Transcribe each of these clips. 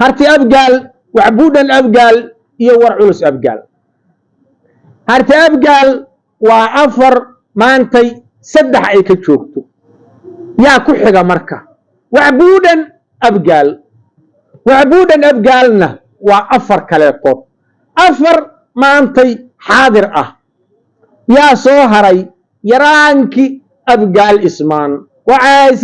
هرتي أبقال وعبودا أبقال يور علوس أبقال هرتي أبقال وعفر ما أنتي سدح أي كتشوفتو يا كحجة مركة وعبودا أبقال وعبودا أبقالنا وعفر كاليطوط أفر ما أنتي حاضر يا صهري يرانكي أبقال اسمان وعايز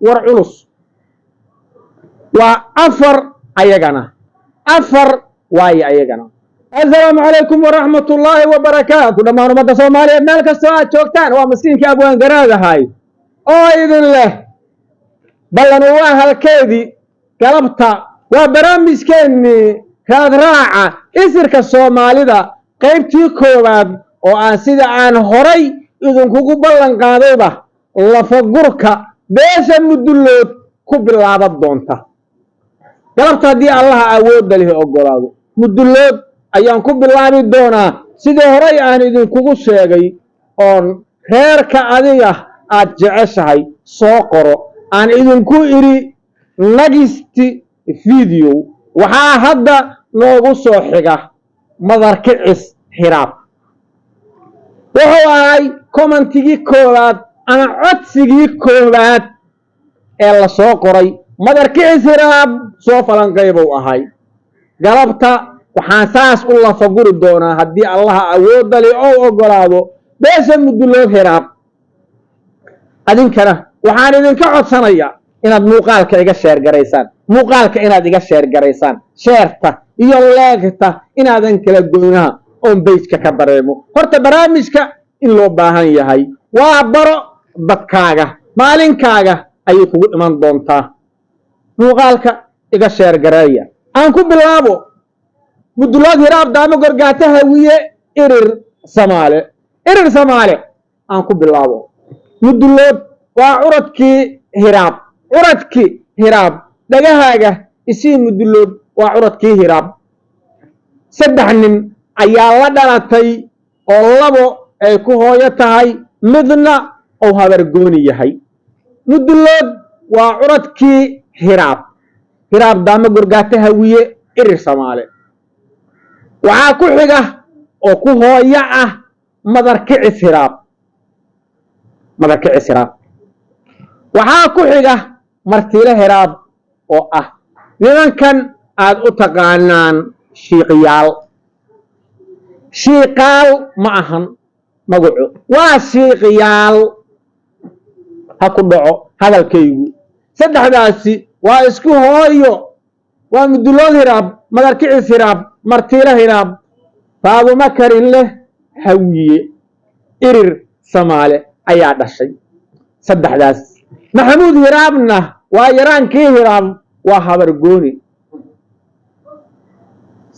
ورعلص وأفر أيقنا أفر واي أيقنا. السلام عليكم ورحمة الله وبركاته. لما نمد صومالي مالك السؤال شوكتان ومسكين كابوان قرادة هاي أيضا له بل نواها الكيدي قلبتا وبرامج كيني كاد راعة إسرك الصومالي دا قيبتي كوباد وآن سيدا عن هوري إذن كوكو بلان قادوبة لفقرك بيسا مدلوت كوبلابا دونتا قلبتا دي الله أود له أقرادو مدلوت أيان كوبلابا دونا سيدا هوري آن إذن كوكو شيغي أون خيرك أديه أجعشهي سوقرو آن إذن كو إري نجستي فيديو waxaa hadda noogu soo xiga madar kicis xiraab wuxuu ahay commentigii koowaad ama codsigii koowaad ee la soo qoray madar kicis xiraab soo falanqay buu ahay galabta waxaan saas u la faguri doonaa haddii allaha awoodda leh oo ogolaado beesha mudullood xiraab adinkana waxaan idinka codsanayaa inaad muuqaalka iga sheer garaysaan muuqaalka inaad iga sheer garaysaan sheerta iyo leegta inaadan kala goynaha oon beyska ka dareemo horta barnaamijka in loo baahan yahay waa baro dadkaaga maalinkaaga ayay kugu iman doontaa muuqaalka iga sheer gareeya aan ku bilaabo mudullood hiraab daamo gorgaata hawiye irir samaale aan ku bilaabo mudullood waa curadkii hiraab curadkii hiraab dhagahaaga isii mudullood waa curadkii hiraab saddex nin ayaa la dhalatay oo labo ay ku hooyo tahay midna oo habargooni yahay mudullood waa curadkii hiraab daamo gorgaata hawiye irir samaale waxaa ku xiga oo ku hooyo ah madar kicis hiraab waxaa ku xiga martiile hiraab oo ah nimankan aad u taqaanaan shiiqaal ma ahan magacu waa shiiqiyaal ha ku dhaco hadalkaygu saddexdaasi waa isku hooyo waa mudullood hiraab madar kicis hiraab martiile hiraab faaduma karin leh hawiye irir samaale ayaa dhashay saddexdaas maxamuud hiraabna waa yaraankii hiraab waa habargooni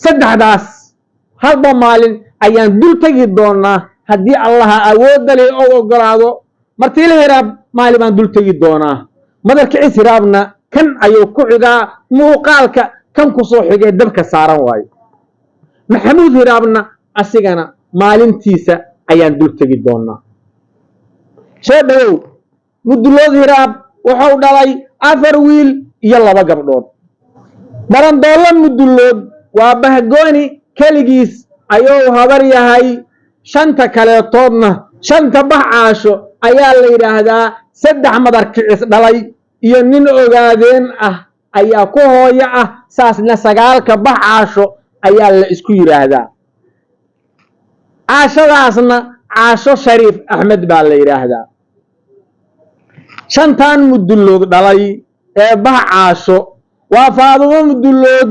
saddexdaas halba maalin ayaan dul tegi doonaa haddii allaha awoodda leh oo ogolaado martiile hiraab maalin baan dul tegi doonaa madar kicis hiraabna kan ayuu ku xigaa muuqaalka kan ku soo xigee dabka saaran waayo maxamuud hiraabna asigana maalintiisa ayaan dul tegi doonaa soo dhawow mudullood hiraab wuxuu dhalay 4 wiil iyo 2 gabdhood barandoolo mudullood waa bahgooni keligiis ayuu habar yahay shanta kaleetoodna shanta baxaasho ayaa la yidhaahdaa 3 madar kicis dhalay iyo nin ogaadeen ah ayaa ku hooyo ah saasna 9 baxaasho ayaa la isku yidhaahdaa caashadaasna caasho shariif axmed baa la yidhaahdaa shantan mudullood dhalay ee baxaasho waa faadumo mudullood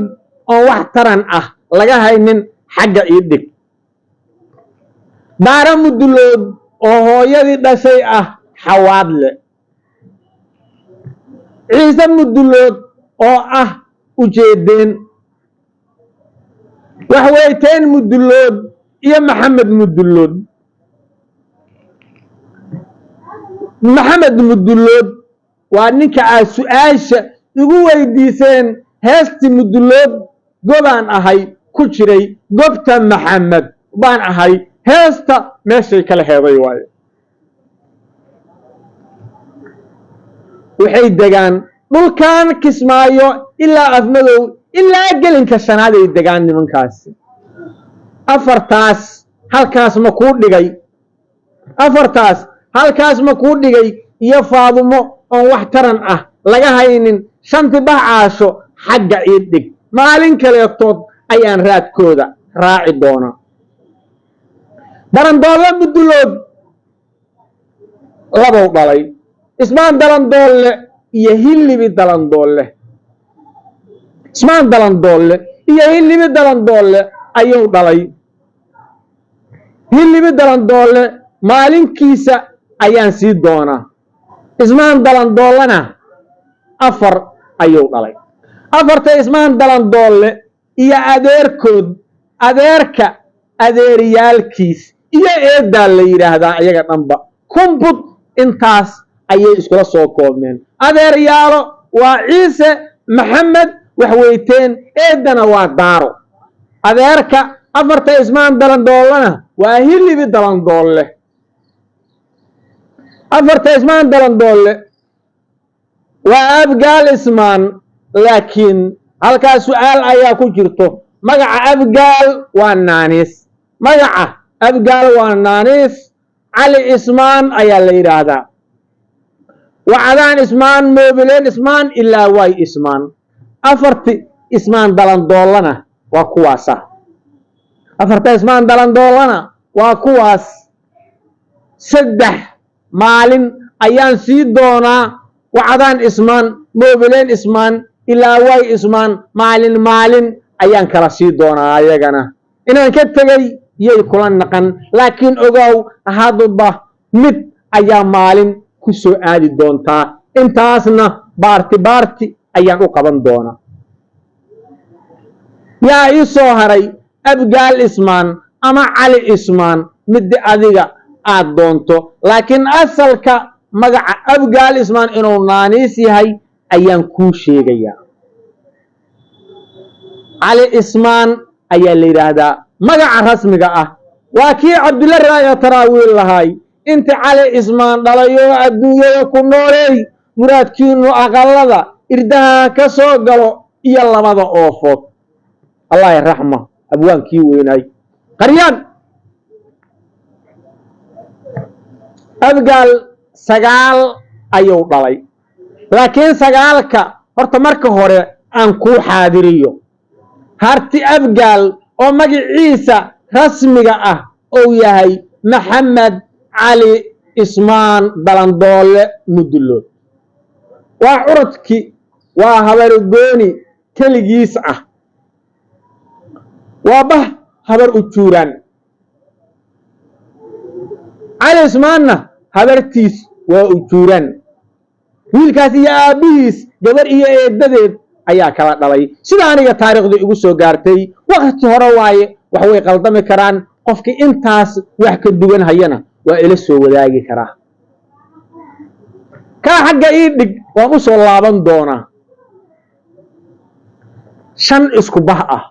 oo wax taran ah laga haynin xagga ii dhig daara mudullood oo hooyadii dhashay ah xawaadle ciise mudullood oo ah ujeedeen waxweyteen mudullood iyo maxamed mudullood maxamed mudullood waa ninka aad su-aasha igu weydiiseen heestii mudullood gobaan ahay ku jiray gobta maxamed baan ahay heesta meeshay kala heeday waayo waxay degaan dhulkan Kismaayo ilaa afmadow ilaa gelinka shanaad ay degaan nimankaasi. afartaas halkaas ma kuu dhigay? afartaas halkaas ma kuu dhigay? iyo Faadumo oon wax taran ah laga haynin, shanti bacaasho xagga ii dhig. maalin kaleetood ayaan raadkooda raaci doonaa. Darandoole Mudulood labow dhalay, Ismaan Dalandoole iyo Hilibi Dalandoole. Ismaan Dalandoole iyo Hilibi Dalandoole ayuu dhalay. Hilibi Dalandoole maalinkiisa ayaan sii doonaa. Ismaan Dalandoolena afar ayuu dhalay. afarta Ismaan Dalandoole iyo adeerkood, adeerka adeeryaalkiis iyo eedaa la yidhaahdaa iyaga dhanba kumbud. intaas ayay iskula soo koobmeen. adeeryaalo waa Ciise Maxamed Waxweyteen, eedana waa Daaro. adeerka afarta Ismaan Dalandoolena waa Hilibi Dalandoole. afarta Ismaan Dalandoole waa Abgaal Ismaan, laakiin halkaas su'aal ayaa ku jirto. magaca Abgaal waa naaniis. magaca Abgaal waa naaniis. Cali Ismaan ayaa la yidhaahdaa. Wacdaan Ismaan, Moobileen Ismaan, ilaa way Ismaan. afarti Ismaan Dalandoolena waa kuwaasa. afarta Ismaan Dalandoolena waa kuwaas. 3 maalin ayaan sii doonaa. Wacdaan Ismaan, Moobileen Ismaan, ilaa way Ismaan, maalin ayaan kala sii doonaa. ayagana inaan ka tegay yay kula naqan, laakiin ogow hadba mid ayaa maalin ku soo aadi doontaa. intaasna baarti ayaan u qaban doonaa. yaa ii soo haray Abgaal Ismaan ama Cali Ismaan, mid adiga aad doonto, laakiin asalka magaca Abgaal Ismaan inuu naaniis yahay ayaan kuu sheegayaa. Cali Ismaan ayaa la yidhaahdaa. magaca rasmiga ah waa kii Cabdulla Raaya Taraawiil lahay. inta Cali Ismaan dhalayoo adduunyada ku nooleey, muraadkiinu aqalada irdaha ka soo galo iyo labada oofood. allah raxma abwaankii weynay qaryaan. Abgaal 9 ayuu dhalay, laakiin 9ka horta marka hore aan kuu xaadiriyo. harti Abgaal oo magaciisa rasmiga ah uu yahay Maxamed Cali Ismaan Dalandoole Mudulood. waa curadkii, waa habargooni keligiis ah. waa bah habar ujuuraan. Cali Ismaanna habartiis waa ujuuraan. wiilkaas iyo aabihiis gabar iyo eedadeed ayaa kala dhalay. sida aniga taariikhdu igu soo gaartay. waqti hore waaye, wax way qaldami karaan. qofkii intaas wax ka duwan hayana waa ila soo wadaagi karaa. kaa xagga ii dhig, waan u soo laaban doonaa. 5 isku bah ah.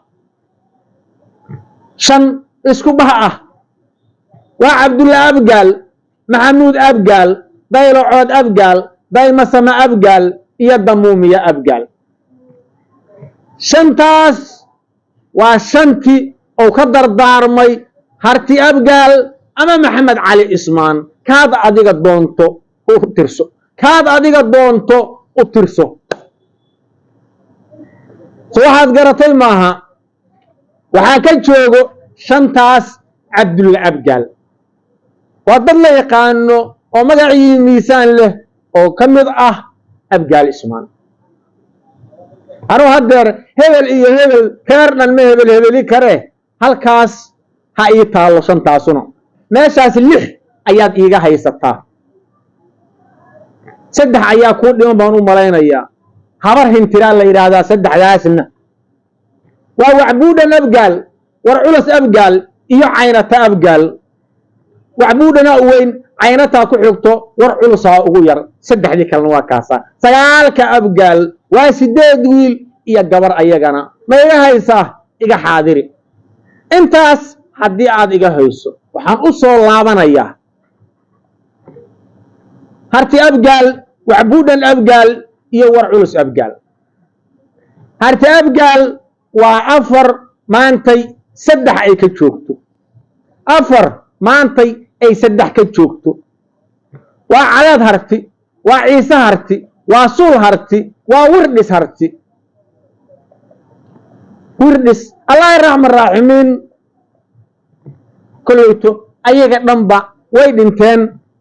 5 isku bah ah waa Cabdulla Abgaal, Maxamuud Abgaal, Daylocood Abgaal, Daymasama Abgaal iyo Damuumiya Abgaal. 5taas waa 5tii oo ka dardaarmay harti Abgaal ama Maxamed Cali Ismaan. kaad adiga doonto u tirso. kaad adiga doonto u tirso. waxaad garatay maaha? waxaa ka joogo 5taas Cabdulla Abgaal. waa dad la yaqaano oo magacii miisaan leh oo ka mid ah Abgaal Ismaan. anuu haddeer hebel iyo hebel reer dhan ma hebeli kare. halkaas ha ii taallo 5taasuna. meeshaas 6 ayaad iiga haysataa. 3 ayaa kuu dhiman baan u malaynayaa. habar hintiraa la yidhaahdaa 3daasna. waa Wacbuudhan Abgaal, War Culus Abgaal iyo Caynata Abgaal. Wacbuudhana u weyn, Caynataa ku xigto, War Culusaa ugu yar. 3dii kalena waa kaasa. 9ka Abgaal waa 8 wiil iyo gabar ayagana. ma iga haysaa? iga xaadiri. intaas haddii aad iga hayso, waxaan u soo laabanayaa harti Abgaal, Wacbuudhan Abgaal iyo War Culus Abgaal. harti abgaal waa afar maantay saddex ay ka joogto afar maantay ay saddex ka joogto waa cadaad harti waa ciise harti waa suul harti waa wirdhis harti wirdhis allah raxmaan raaximiin koleyto ayaga dhanba way dhinteen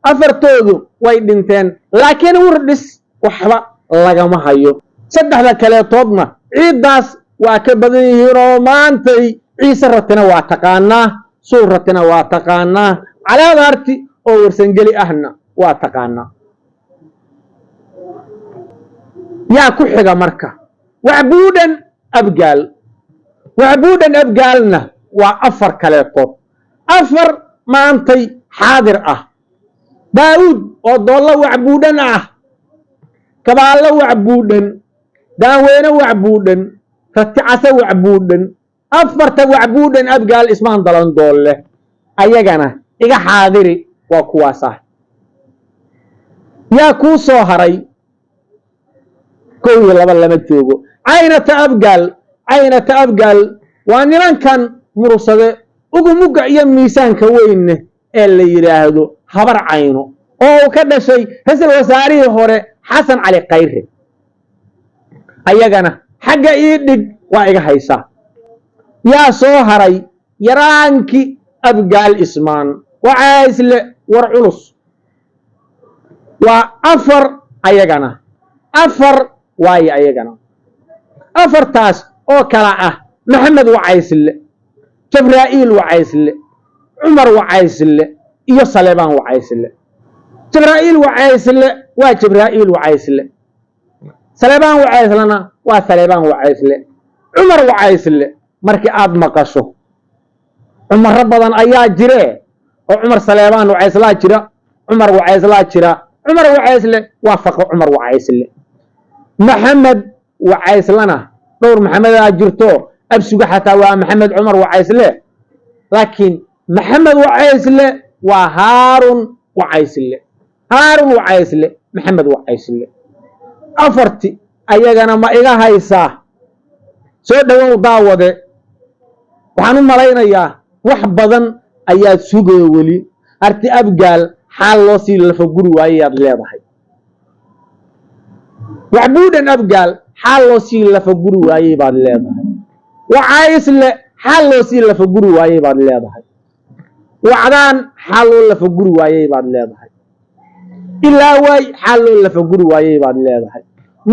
afartoodu way dhinteen laakiin wirdhis waxba lagama hayo saddexda kaleetoodna ciiddaas waa ka badan yihiin oo maantay ciise ratina waa taqaanaa suul ratina waa taqaanaa cadaad harti oo warsangeli ahna waa taqaanaa yaa ku xiga marka wacbuudhan abgaal wacbuudhan abgaalna waa afar kaleetood afar maantay xaadir ah daawuud oo doollo wacbuudhan ah kabaallo wacbuudhan daanweyne wacbuudhan raticase wacbuudhan afarta wacbuudhan abgaal ismaan dalan doolle ayagana iga xaadiri waa kuwaas ah yaa kuu soo haray kow iyo laba lama joogo caynata abgaal waa nimankan murugsade ugu mugga iyo miisaanka weyne ee la yidhaahdo habar cayno oo uu ka dhashay ra-iisul wasaarihii hore xasan cali khayre ayagana xagga ii dhig waa iga haysaa yaa soo haray yaraankii abgaal ismaan wacaysle war culus waa afar ayagana afar waaye ayagana afartaas oo kala ah maxamed wacaysle jibraa'iil wacaysle cumar wacaysle iyo saleebaan wacaysle jibraa'iil wacaysle waa jibraa'iil wacaysle saleebaan wacayslena waa saleebaan wacaysle cumar wacaysle markii aad maqasho cumaro badan ayaa jire oo cumar saleebaan wacayslaa jira cumar wacayslaa jira cumar wacaysle waa faqo cumar wacaysle maxamed wacayslena dhowr maxamedaa jirto absuga xataa waa maxamed cumar wacaysle laakiin maxamed wacaysle waa haarun wacaysle maxamed wacaysle afarti ayagana ma iga haysaa soo dhawow daawade waxaan u malaynayaa wax badan ayaad sugaya weli harti abgaal xaal loo sii lafaguri waayayaad leedahay wacbuudhan abgaal xaal loo sii lafaguri waayey baad leedahay wacaysle xaal loo sii lafaguri waayey baad leedahay wacdaan xaal loo lafaguri waayey baad leedahay ilaa waay xaal loo lafaguri waayey baad leedahay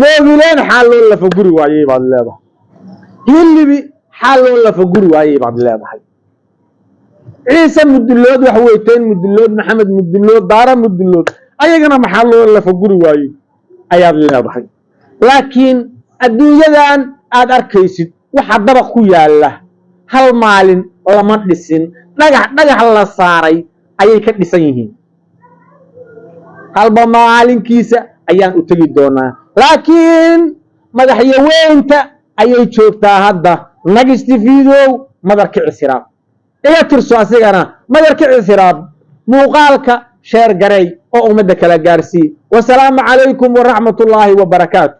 moogileen xaal loo lafaguri waayey baad leedahay hilibi xaal loo lafaguri waayey baad leedahay ciise mudulood wax weyteen mudulood maxamed mudulood daara mudulood ayagana maxaa loo lafaguri waayey ayaad leedahay laakiin adduunyadan aad arkaysid waxa dabaq ku yaalla hal maalin lama dhisin dhagax la saaray ayay ka dhisan yihiin halba maalinkiisa ayaan u tegi doonaa laakiin madaxyaweynta ayay joogtaa hadda nagisti fiidow madarka cisiraab iga tirso asigana madarka cisiraab muuqaalka sheer garay oo ummadda kala gaarsii wasalaamu calaykum waraxmatullaahi wabarakaatu